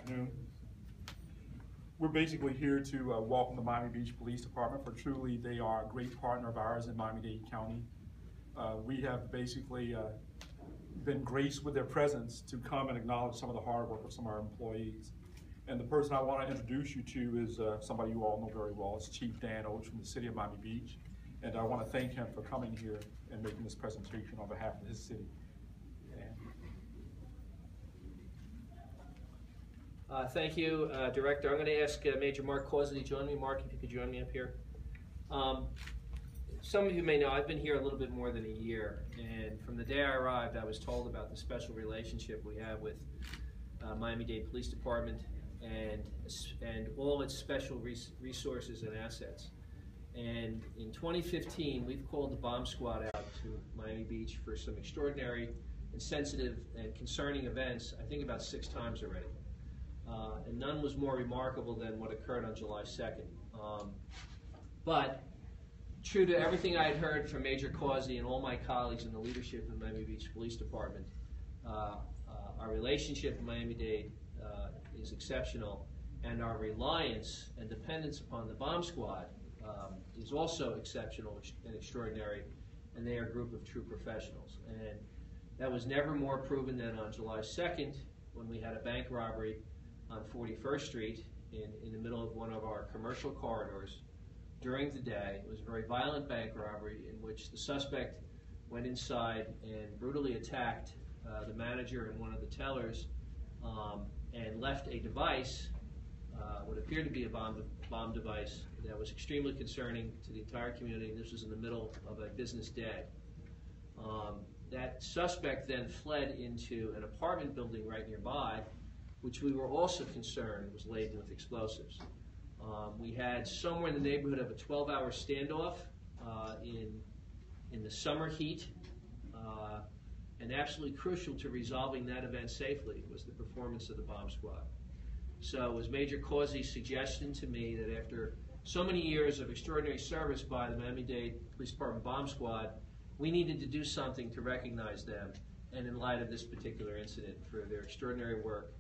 afternoon. We're basically here to welcome the Miami Beach Police Department, for truly they are a great partner of ours in Miami-Dade County. We have basically been graced with their presence to come and acknowledge some of the hard work of some of our employees. And the person I want to introduce you to is somebody you all know very well. It's Chief Dan Oates from the city of Miami Beach. And I want to thank him for coming here and making this presentation on behalf of his city. Thank you, Director. I'm going to ask Major Mark Causey to join me. Mark, if you could join me up here. Some of you may know I've been here a little bit more than a year, and from the day I arrived, I was told about the special relationship we have with Miami-Dade Police Department and all its special resources and assets. And in 2015, we've called the bomb squad out to Miami Beach for some extraordinary and sensitive and concerning events, I think about 6 times already. And none was more remarkable than what occurred on July 2nd. But true to everything I had heard from Major Causey and all my colleagues in the leadership of the Miami Beach Police Department, our relationship with Miami-Dade is exceptional, and our reliance and dependence upon the bomb squad is also exceptional and extraordinary, and they are a group of true professionals. And that was never more proven than on July 2nd, when we had a bank robbery on 41st Street in the middle of one of our commercial corridors during the day. It was a very violent bank robbery in which the suspect went inside and brutally attacked the manager and one of the tellers and left a device, what appeared to be a bomb device, that was extremely concerning to the entire community. This was in the middle of a business day. That suspect then fled into an apartment building right nearby, which we were also concerned was laden with explosives. We had somewhere in the neighborhood of a 12-hour standoff in the summer heat, and absolutely crucial to resolving that event safely was the performance of the bomb squad. So it was Major Causey's suggestion to me that after so many years of extraordinary service by the Miami-Dade Police Department Bomb Squad, we needed to do something to recognize them, and in light of this particular incident, for their extraordinary work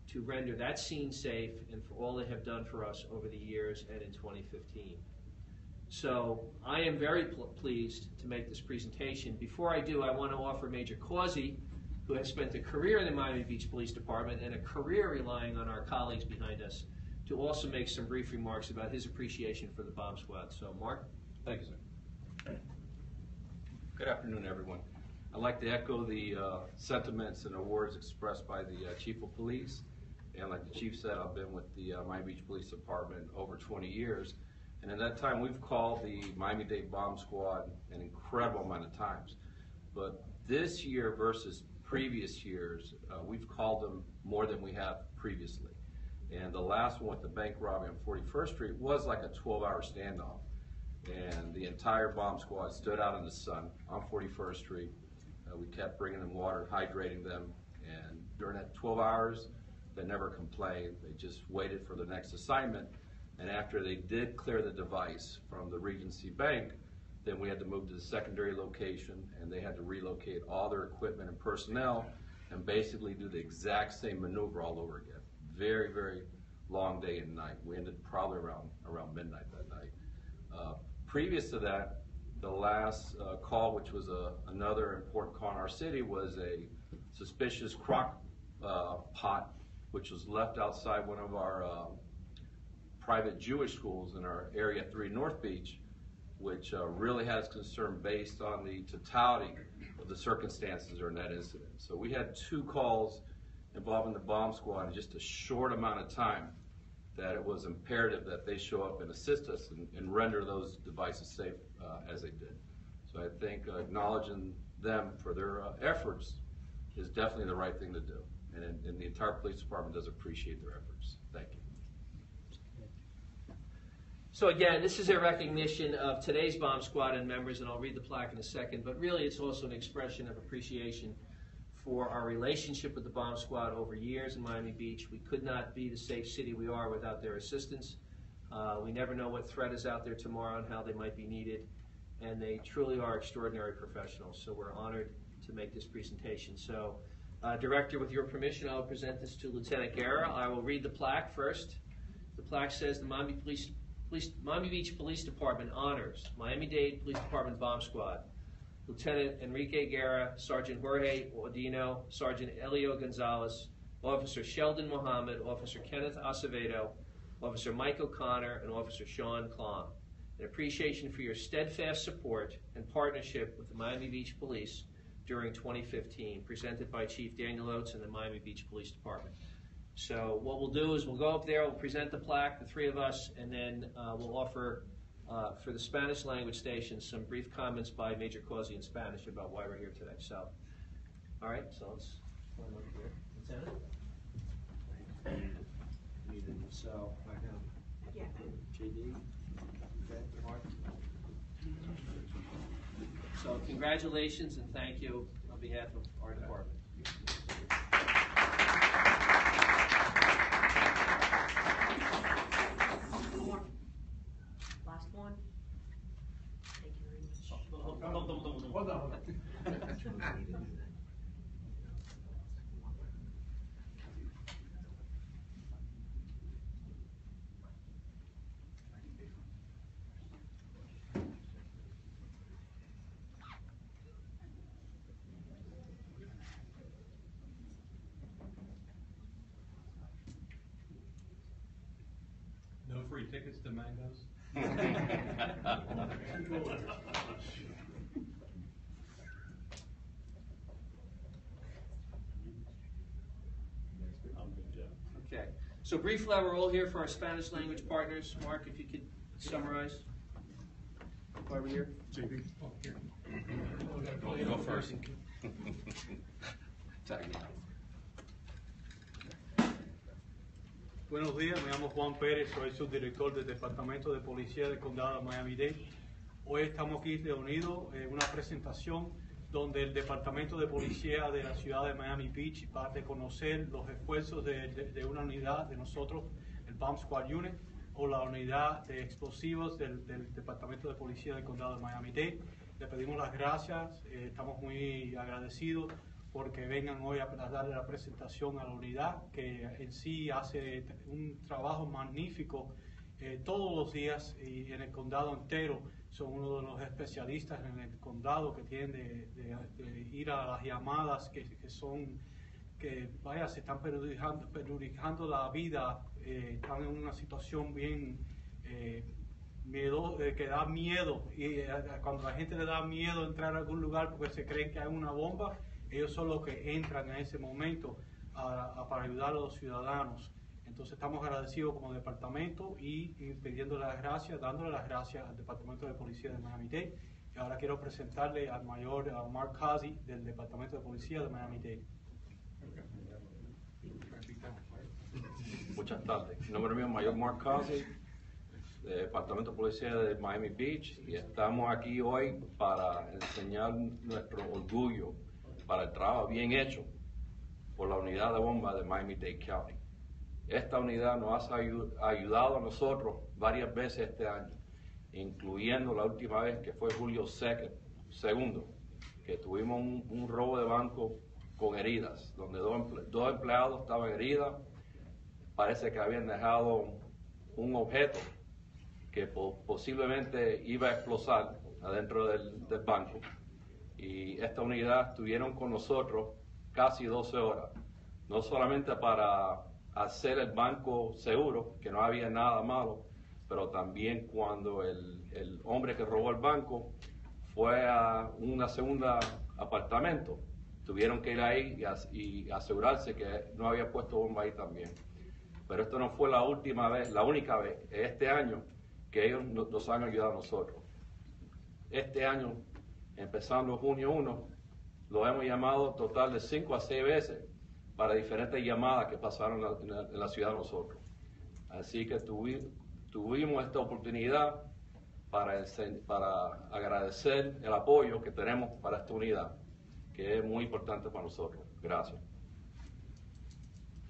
to render that scene safe and for all they have done for us over the years and in 2015. So I am very pleased to make this presentation. Before I do, I want to offer Major Causey, who has spent a career in the Miami Beach Police Department and a career relying on our colleagues behind us, to also make some brief remarks about his appreciation for the bomb squad. So, Mark? Thank you, sir. Good afternoon, everyone. I'd like to echo the sentiments and awards expressed by the Chief of Police. And like the Chief said, I've been with the Miami Beach Police Department over 20 years. And in that time, we've called the Miami-Dade Bomb Squad an incredible amount of times. But this year versus previous years, we've called them more than we have previously. And the last one with the bank robbery on 41st Street was like a 12-hour standoff. And the entire bomb squad stood out in the sun on 41st Street. We kept bringing them water, hydrating them. And during that 12 hours, they never complained. They just waited for the next assignment. And after they did clear the device from the Regency Bank, then we had to move to the secondary location, and they had to relocate all their equipment and personnel and basically do the exact same maneuver all over again. Very, very long day and night. We ended probably around midnight that night. Previous to that, the last call, which was another important call in our city, was a suspicious crock pot, which was left outside one of our private Jewish schools in our Area 3 North Beach, which really has concern based on the totality of the circumstances during that incident. So we had 2 calls involving the bomb squad in just a short amount of time, that it was imperative that they show up and assist us and render those devices safe as they did. So I think acknowledging them for their efforts is definitely the right thing to do. And the entire police department does appreciate their efforts. Thank you. So again, this is a recognition of today's bomb squad and members, and I'll read the plaque in a second, but really it's also an expression of appreciation for our relationship with the bomb squad over years in Miami Beach. We could not be the safe city we are without their assistance. We never know what threat is out there tomorrow and how they might be needed, and they truly are extraordinary professionals, so we're honored to make this presentation. So Director, with your permission, I will present this to Lieutenant Guerra. I will read the plaque first. The plaque says the Miami Beach Police Department honors Miami-Dade Police Department Bomb Squad, Lieutenant Enrique Guerra, Sergeant Jorge Ordino, Sergeant Elio Gonzalez, Officer Sheldon Mohammed, Officer Kenneth Acevedo, Officer Mike O'Connor, and Officer Sean Klom. In appreciation for your steadfast support and partnership with the Miami Beach Police during 2015, presented by Chief Daniel Oates and the Miami Beach Police Department. So what we'll do is we'll go up there, we'll present the plaque, the three of us, and then we'll offer for the Spanish language station some brief comments by Major Causey in Spanish about why we're here today. So, all right, so let's one over here. Lieutenant? So, right now. Yeah. JD? Okay, Mark? So congratulations and thank you on behalf of our department. Last one. Thank you very much. Hold on. No free tickets to Mango's? Okay, so briefly, we're all here for our Spanish language partners. Mark, if you could summarize why we're here. JP? Go first. Buenos días, me llamo Juan Pérez, soy subdirector del Departamento de Policía del Condado de Miami-Dade. Hoy estamos aquí reunidos en una presentación donde el Departamento de Policía de la ciudad de Miami Beach va a reconocer los esfuerzos de una unidad de nosotros, el Bomb Squad Unit, o la unidad de explosivos del Departamento de Policía del Condado de Miami-Dade. Le pedimos las gracias, estamos muy agradecidos porque vengan hoy a darle la presentación a la unidad, que en sí hace un trabajo magnífico todos los días y en el condado entero. Son uno de los especialistas en el condado que tienen de ir a las llamadas que se están perjudicando la vida, están en una situación bien que da miedo, y cuando a la gente le da miedo entrar a algún lugar porque se creen que hay una bomba, ellos son los que entran en ese momento para ayudar a los ciudadanos. Entonces estamos agradecidos como departamento y pidiéndole las gracias, dándole las gracias al Departamento de Policía de Miami-Dade. Y ahora quiero presentarle al mayor Mark Causey del Departamento de Policía de Miami-Dade. Muchas tardes. Mi nombre mío es Mayor Mark Causey, del Departamento de Policía de Miami Beach, y estamos aquí hoy para enseñar nuestro orgullo para el trabajo bien hecho por la unidad de bomba de Miami-Dade County. Esta unidad nos ha ayudado a nosotros varias veces este año, incluyendo la última vez que fue julio 2º, que tuvimos un robo de banco con heridas, donde dos empleados estaban heridas. Parece que habían dejado un objeto que posiblemente iba a explotar adentro del banco. Y esta unidad estuvieron con nosotros casi 12 horas, no solamente para hacer el banco seguro, que no había nada malo, pero también cuando el hombre que robó el banco fue a una segunda apartamento, tuvieron que ir ahí y asegurarse que no había puesto bomba ahí también. Pero esto no fue la única vez, este año, que ellos nos han ayudado a nosotros. Este año, empezando junio 1, lo hemos llamado total de 5 a 6 veces para diferentes llamadas que pasaron en la ciudad de nosotros. Así que tuvimos esta oportunidad para agradecer el apoyo que tenemos para esta unidad, que es muy importante para nosotros. Gracias.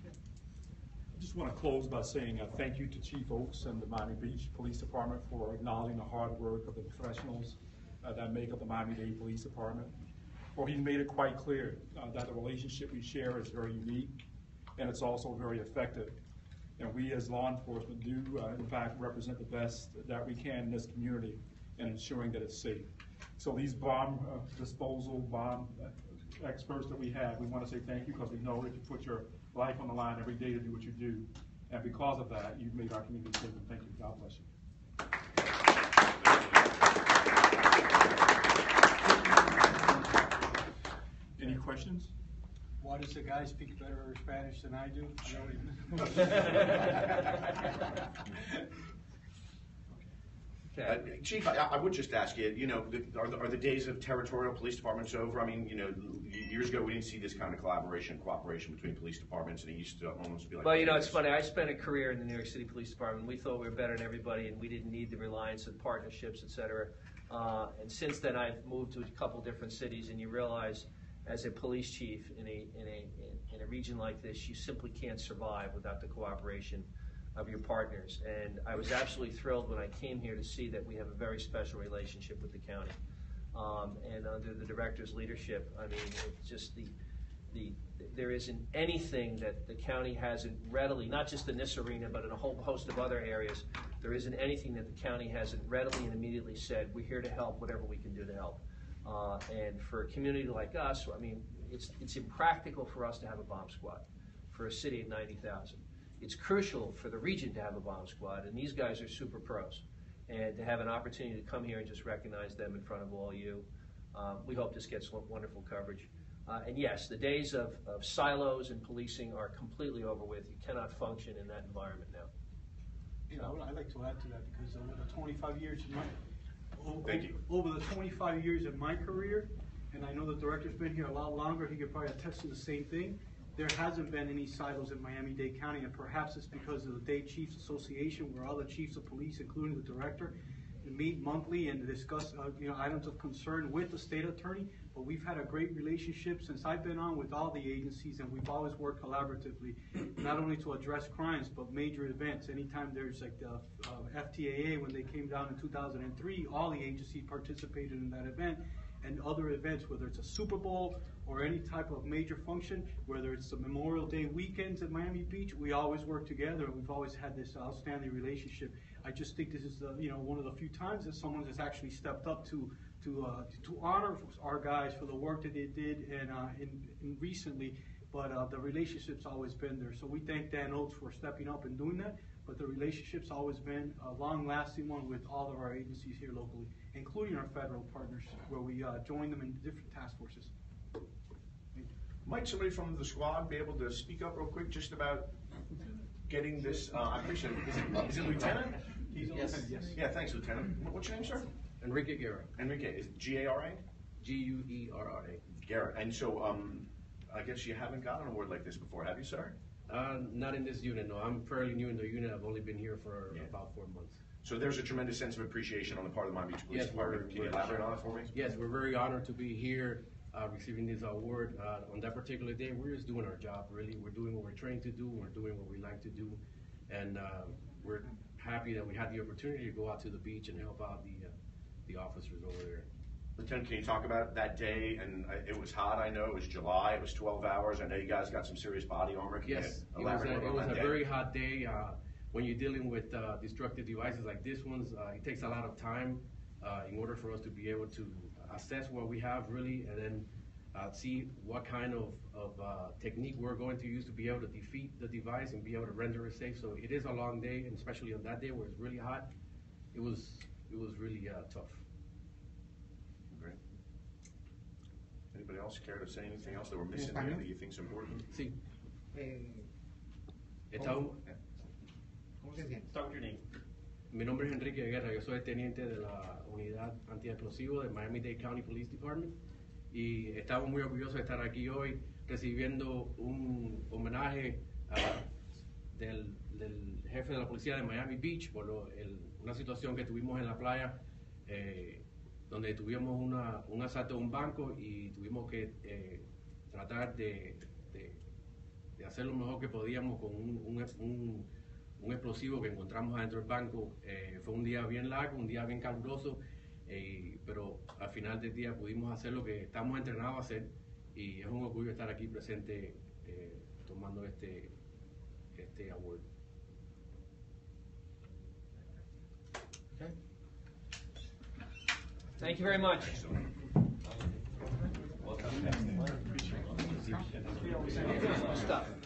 I just want to close by saying thank you to Chief Oates and the Miami Beach Police Department for acknowledging the hard work of the professionals that make up the Miami-Dade Police Department. Well, he's made it quite clear that the relationship we share is very unique, and it's also very effective. And we as law enforcement do, in fact, represent the best that we can in this community in ensuring that it's safe. So these bomb disposal, bomb experts that we have, we want to say thank you because we know that you put your life on the line every day to do what you do. And because of that, you've made our community safe, and thank you. God bless you. Any questions? Why does the guy speak better Spanish than I do? Chief, I would just ask you, you know, are the days of territorial police departments over? I mean, you know, years ago we didn't see this kind of collaboration and cooperation between police departments, and it used to almost be like... Well, you know, it's funny. I spent a career in the New York City Police Department. We thought we were better than everybody, and we didn't need the reliance on partnerships, et cetera. And since then, I've moved to a couple different cities, and you realize, as a police chief in a region like this, you simply can't survive without the cooperation of your partners. And I was absolutely thrilled when I came here to see that we have a very special relationship with the county. And under the director's leadership, I mean, it's just there isn't anything that the county hasn't readily, not just in this arena, but in a whole host of other areas, there isn't anything that the county hasn't readily and immediately said, we're here to help, whatever we can do to help. And for a community like us, I mean, it's impractical for us to have a bomb squad for a city of 90,000. It's crucial for the region to have a bomb squad, and these guys are super pros. And to have an opportunity to come here and just recognize them in front of all you, we hope this gets wonderful coverage. And yes, the days of silos and policing are completely over with. You cannot function in that environment now. You know, I'd like to add to that because over the 25 years in Thank you. Over the 25 years of my career, and I know the director's been here a lot longer, he could probably attest to the same thing, there hasn't been any silos in Miami-Dade County, and perhaps it's because of the Dade Chiefs Association, where other chiefs of police, including the director, meet monthly and discuss items of concern with the state attorney. But we've had a great relationship since I've been on with all the agencies, and we've always worked collaboratively, not only to address crimes, but major events. Anytime there's like the FTAA, when they came down in 2003, all the agencies participated in that event. And other events, whether it's a Super Bowl or any type of major function, whether it's the Memorial Day weekends at Miami Beach, we always work together, and we've always had this outstanding relationship. I just think this is one of the few times that someone has actually stepped up to honor our guys for the work that they did and recently. But the relationship's always been there. So we thank Dan Oates for stepping up and doing that. But the relationship's always been a long-lasting one with all of our agencies here locally, including our federal partners, where we join them in different task forces. Might somebody from the squad be able to speak up real quick just about getting this? I appreciate it. Is it Lieutenant? Yes. Yeah, thanks, Lieutenant. What's your name, sir? Enrique Guerra. Enrique. Is it G-A-R-A? G-U-E-R-R-A. Garrett. And so, I guess you haven't gotten an award like this before, have you, sir? Not in this unit, no. I'm fairly new in the unit. I've only been here for about 4 months. So there's a tremendous sense of appreciation on the part of the Miami Beach Police Department. Can you elaborate on that for me? Yes, we're very honored to be here receiving this award. On that particular day, we're just doing our job, really. We're doing what we're trained to do. We're doing what we like to do. And we're happy that we had the opportunity to go out to the beach and help out the officers over there. Lieutenant, can you talk about that day? And it was hot, I know. It was July. It was 12 hours. I know you guys got some serious body armor. Can Yes, you elaborate it was on a that very day? hot day. When you're dealing with destructive devices like this ones, it takes a lot of time in order for us to be able to assess what we have really, and then see what kind of technique we're going to use to be able to defeat the device and be able to render it safe. So it is a long day, and especially on that day where it's really hot, it was really tough. Great. Anybody else care to say anything else that we're missing here that you think is important? Sí. ¿Cómo se siente? Start with your name. Mi nombre es Enrique Guerra, yo soy teniente de la unidad antiexplosivo de Miami-Dade County Police Department y estamos muy orgullosos de estar aquí hoy recibiendo un homenaje del jefe de la policía de Miami Beach por una situación que tuvimos en la playa donde tuvimos un asalto a un banco y tuvimos que tratar de hacer lo mejor que podíamos con un explosivo que encontramos adentro del banco. Fue un día bien largo, un día bien caluroso, pero al final del día pudimos hacer lo que estamos entrenados a hacer y es un orgullo estar aquí presente tomando este award. Okay. Thank you very much. Stuff.